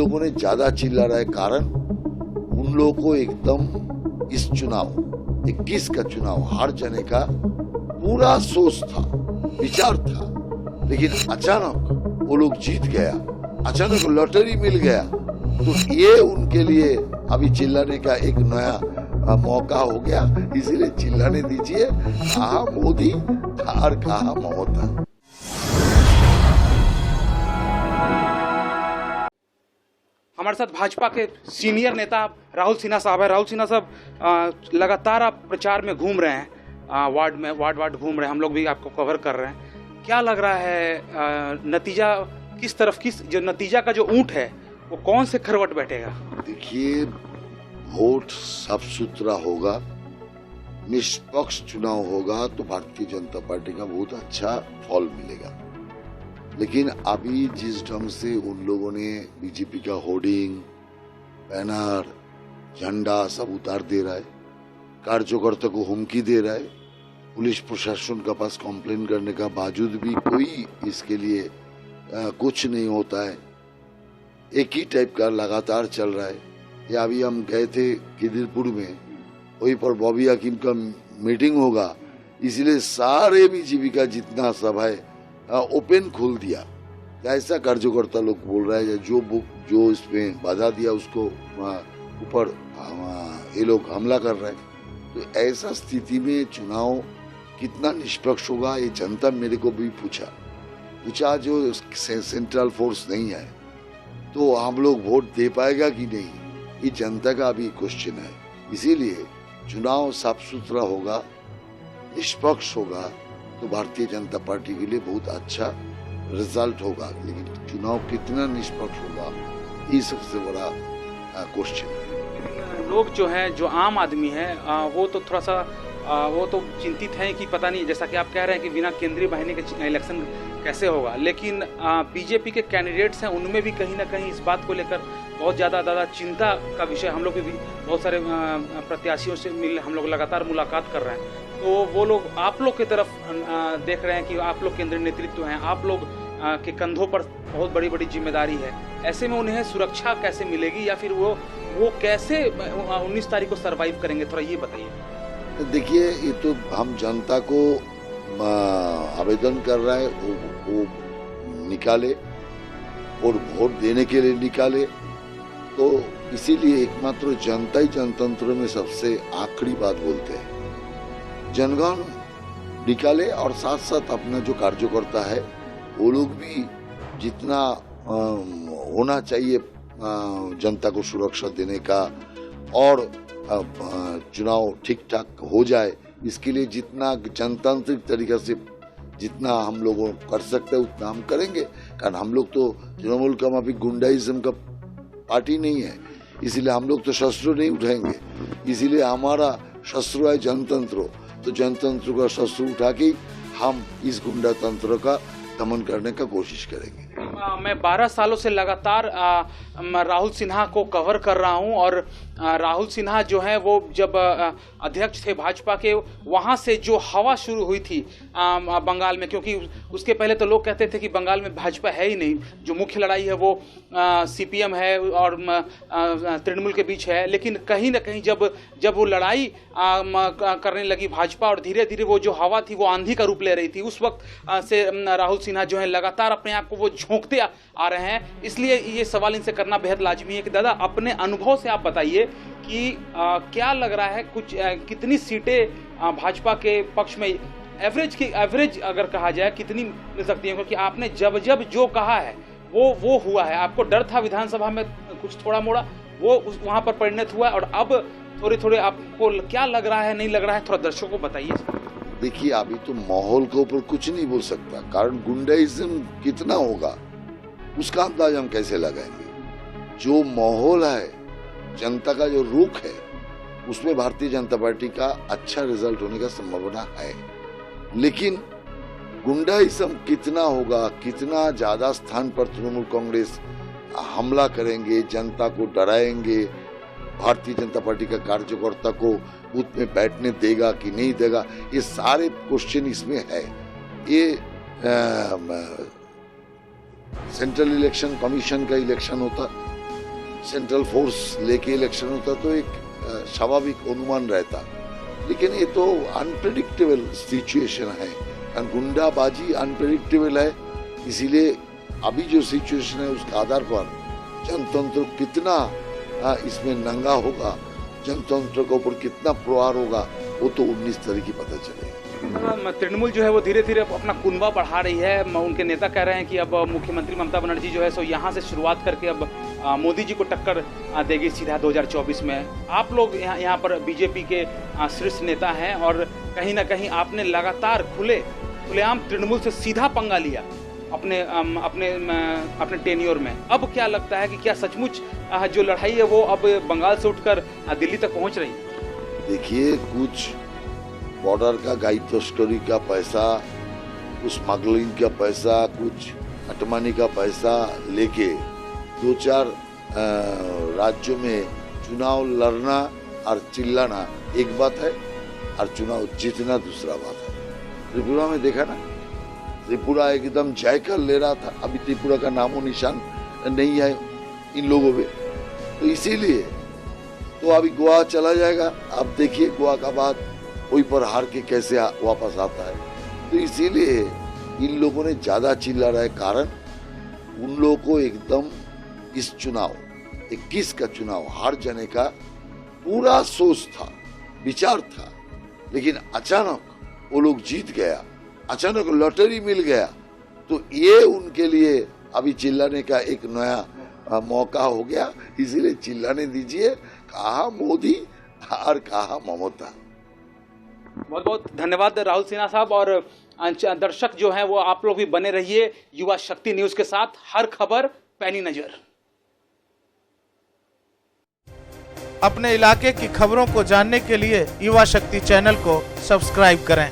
लोगों ने ज्यादा चिल्ला रहा है, कारण उन लोगों को एकदम इस चुनाव 21 का चुनाव हार जाने का पूरा सोच था, विचार था, लेकिन अचानक वो लोग जीत गया, अचानक लॉटरी मिल गया, तो ये उनके लिए अभी चिल्लाने का एक नया मौका हो गया। इसीलिए चिल्लाने दीजिए, कहा मोदी और कहा ममता। हमारे साथ भाजपा के सीनियर नेता राहुल सिन्हा साहब है। राहुल सिन्हा साहब लगातार आप प्रचार में घूम रहे हैं, वार्ड घूम रहे हैं, हम लोग भी आपको कवर कर रहे हैं। क्या लग रहा है नतीजा किस तरफ, जो नतीजा का जो ऊंट है वो कौन से करवट बैठेगा? देखिए, वोट साफ सुथरा होगा, निष्पक्ष चुनाव होगा तो भारतीय जनता पार्टी का बहुत अच्छा फल मिलेगा। लेकिन अभी जिस ढंग से उन लोगों ने बीजेपी का होर्डिंग, बैनर, झंडा सब उतार दे रहा है, कार्यकर्ता को हुमकी दे रहा है, पुलिस प्रशासन के पास कंप्लेन करने का बावजूद भी कोई इसके लिए कुछ नहीं होता है, एक ही टाइप का लगातार चल रहा है। या अभी हम गए थे खिदिरपुर में, वहीं पर बॉबी हकीम का मीटिंग होगा, इसलिए सारे बीजेपी का जितना सभा है ओपन खोल दिया। ऐसा कार्यकर्ता लोग बोल रहा है, जो इसमें बाधा दिया उसको ऊपर ये लोग हमला कर रहे हैं। तो ऐसा स्थिति में चुनाव कितना निष्पक्ष होगा, ये जनता मेरे को भी पूछा जो सेंट्रल फोर्स नहीं है तो हम लोग वोट दे पाएगा कि नहीं, ये जनता का अभी क्वेश्चन है। इसीलिए चुनाव साफ सुथरा होगा, निष्पक्ष होगा तो भारतीय जनता पार्टी के लिए बहुत अच्छा रिजल्ट होगा। लेकिन चुनाव कितना निष्पक्ष होगा, ये सबसे बड़ा क्वेश्चन है। लोग जो हैं, जो आम आदमी है, वो तो थोड़ा सा वो तो चिंतित हैं कि पता नहीं, जैसा कि आप कह रहे हैं कि बिना केंद्रीय बाहिनी के इलेक्शन कैसे होगा। लेकिन बीजेपी के कैंडिडेट्स हैं, उनमें भी कहीं ना कहीं इस बात को लेकर बहुत ज़्यादा चिंता का विषय। हम लोग भी बहुत सारे प्रत्याशियों से हम लोग लगातार मुलाकात कर रहे हैं, तो वो लोग आप लोग की तरफ देख रहे हैं कि आप लोग केंद्रीय नेतृत्व हैं, आप लोग के कंधों पर बहुत बड़ी बड़ी जिम्मेदारी है। ऐसे में उन्हें सुरक्षा कैसे मिलेगी, या फिर वो कैसे 19 तारीख को सर्वाइव करेंगे, थोड़ा ये बताइए। देखिए, ये तो हम जनता को आवेदन कर रहा है, वो निकाले और वोट देने के लिए निकाले। तो इसीलिए एकमात्र जनता ही जनतंत्र में सबसे आखिरी बात बोलते हैं। जनगण निकाले और साथ साथ अपना जो कार्यकर्ता है वो लोग भी जितना होना चाहिए जनता को सुरक्षा देने का, और चुनाव ठीक ठाक हो जाए, इसके लिए जितना जनतांत्रिक तरीके से जितना हम लोग कर सकते हैं उतना हम करेंगे। कारण हम लोग तो तृणमूल का अभी गुंडाइज्म का पार्टी नहीं है, इसीलिए हम लोग तो शस्त्र नहीं उठाएंगे। इसीलिए हमारा शस्त्र है जनतंत्र, तो जनतंत्र का शस्त्र उठा के हम इस गुंडा तंत्र का दमन करने का कोशिश करेंगे। मैं 12 सालों से लगातार राहुल सिन्हा को कवर कर रहा हूं, और राहुल सिन्हा जो है वो जब अध्यक्ष थे भाजपा के, वहां से जो हवा शुरू हुई थी बंगाल में, क्योंकि उसके पहले तो लोग कहते थे कि बंगाल में भाजपा है ही नहीं, जो मुख्य लड़ाई है वो सीपीएम है और तृणमूल के बीच है। लेकिन कहीं ना कहीं जब वो लड़ाई करने लगी भाजपा, और धीरे धीरे वो जो हवा थी वो आंधी का रूप ले रही थी, उस वक्त से राहुल सिन्हा जो है लगातार अपने आप को वो झोंकते आ रहे हैं। इसलिए ये सवाल इनसे करना बेहद लाजमी है कि दादा, अपने अनुभव से आप बताइए कि क्या लग रहा है, कितनी सीटें भाजपा के पक्ष में एवरेज अगर कहा जाए कितनी मिल सकती है? क्योंकि आपने जब जो कहा है वो हुआ है। आपको डर था विधानसभा में कुछ थोड़ा मोड़ा, वो वहां पर परिणत हुआ, और अब थोड़े आपको क्या लग रहा है, नहीं लग रहा है, थोड़ा दर्शकों को बताइए। देखिए, अभी तो माहौल के ऊपर कुछ नहीं बोल सकता, कारण गुंडाइज्म कितना होगा उसका अंदाज हम कैसे लगाएंगे। जो माहौल है, जनता का जो रुख है, उसमें भारतीय जनता पार्टी का अच्छा रिजल्ट होने का संभावना है। लेकिन गुंडाइज्म कितना होगा, कितना ज्यादा स्थान पर तृणमूल कांग्रेस हमला करेंगे, जनता को डराएंगे, भारतीय जनता पार्टी का कार्यकर्ता को बूथ में बैठने देगा कि नहीं देगा, ये सारे क्वेश्चन इसमें है। ये सेंट्रल इलेक्शन कमीशन का इलेक्शन होता, सेंट्रल फोर्स लेके इलेक्शन होता तो एक स्वाभाविक अनुमान रहता, लेकिन ये तो अनप्रेडिक्टेबल सिचुएशन है, कारण गुंडाबाजी अनप्रेडिक्टेबल है। इसीलिए अभी जो सिचुएशन है उसके आधार पर जनतंत्र कितना इसमें नंगा होगा, जनतंत्र के ऊपर कितना प्रहार होगा, वो तो 19 तारीख की पता चलेगा। तृणमूल जो है वो धीरे धीरे अपना कुनबा बढ़ा रही है। उनके नेता कह रहे हैं कि अब मुख्यमंत्री ममता बनर्जी जो है सो यहाँ से शुरुआत करके अब मोदी जी को टक्कर देगी सीधा 2024 में। आप लोग यहाँ पर बीजेपी के शीर्ष नेता हैं और कहीं ना कहीं आपने लगातार खुलेआम तृणमूल से सीधा पंगा लिया अपने टेन्योर में। अब क्या लगता है कि क्या सचमुच जो लड़ाई है वो अब बंगाल से उठकर दिल्ली तक पहुँच रही है? देखिए, कुछ बॉर्डर का गाई तस्करी का पैसा, कुछ स्मगलिंग का पैसा, कुछ अटमानी का पैसा लेके 2-4 राज्यों में चुनाव लड़ना और चिल्लाना एक बात है और चुनाव जीतना दूसरा बात है। त्रिपुरा में देखा ना, त्रिपुरा एकदम जायका ले रहा था, अभी त्रिपुरा का नामो निशान नहीं है इन लोगों में, तो इसीलिए तो अभी गोवा चला जाएगा। अब देखिए गोवा का बाद वही पर हार के कैसे वापस आता है, तो इसीलिए इन लोगों ने ज्यादा चिल्ला रहा है, कारण उन लोगों को एकदम इस चुनाव 21 का चुनाव हार जाने का पूरा सोच था, विचार था, लेकिन अचानक वो लोग जीत गया, अचानक लॉटरी मिल गया, तो ये उनके लिए अभी चिल्लाने का एक नया मौका हो गया। इसीलिए चिल्लाने दीजिए, कहा मोदी और कहा ममता। बहुत बहुत धन्यवाद राहुल सिन्हा साहब। और दर्शक जो हैं वो आप लोग भी बने रहिए युवा शक्ति न्यूज के साथ, हर खबर पैनी नजर। अपने इलाके की खबरों को जानने के लिए युवा शक्ति चैनल को सब्सक्राइब करें।